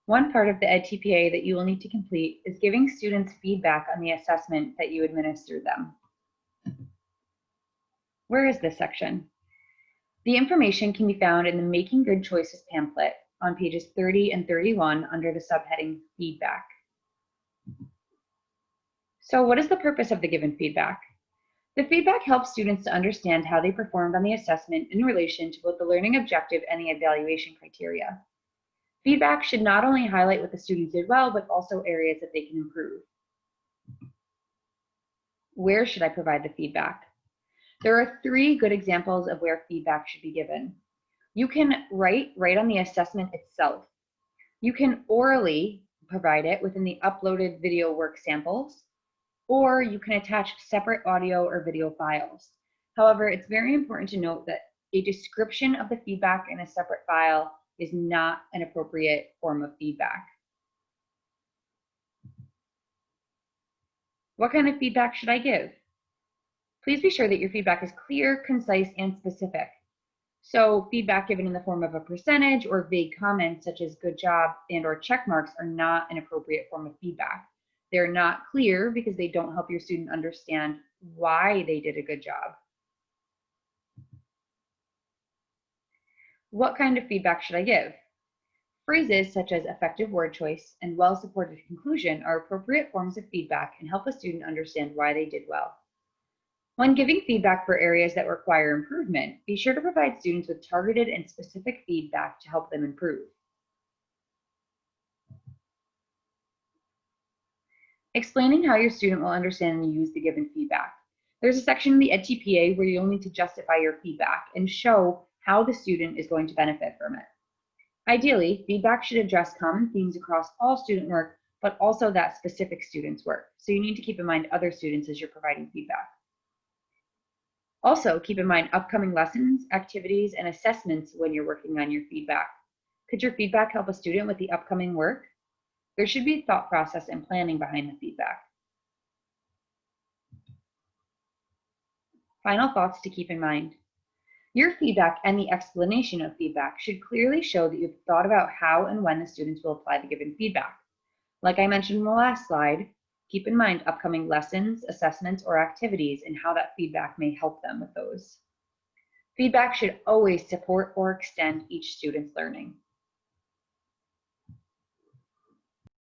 One part of the edTPA that you will need to complete is giving students feedback on the assessment that you administer them. Where is this section? The information can be found in the Making Good Choices pamphlet on pages 30 and 31 under the subheading Feedback. So what is the purpose of the given feedback? The feedback helps students to understand how they performed on the assessment in relation to both the learning objective and the evaluation criteria. Feedback should not only highlight what the students did well, but also areas that they can improve. Where should I provide the feedback? There are 3 good examples of where feedback should be given. You can write right on the assessment itself. You can orally provide it within the uploaded video work samples, or you can attach separate audio or video files. However, it's very important to note that a description of the feedback in a separate file is not an appropriate form of feedback. What kind of feedback should I give? Please be sure that your feedback is clear, concise, and specific. So feedback given in the form of a percentage or vague comments such as good job and/or check marks are not an appropriate form of feedback. They're not clear because they don't help your student understand why they did a good job. What kind of feedback should I give? Phrases such as effective word choice and well-supported conclusion are appropriate forms of feedback and help a student understand why they did well. When giving feedback for areas that require improvement, be sure to provide students with targeted and specific feedback to help them improve. Explaining how your student will understand and use the given feedback. There's a section in the edTPA where you'll need to justify your feedback and show how the student is going to benefit from it. Ideally, feedback should address common themes across all student work, but also that specific student's work. So you need to keep in mind other students as you're providing feedback. Also, keep in mind upcoming lessons, activities, and assessments when you're working on your feedback. Could your feedback help a student with the upcoming work? There should be thought process and planning behind the feedback. Final thoughts to keep in mind. Your feedback and the explanation of feedback should clearly show that you've thought about how and when the students will apply the given feedback. Like I mentioned in the last slide, keep in mind upcoming lessons, assessments, or activities and how that feedback may help them with those. Feedback should always support or extend each student's learning.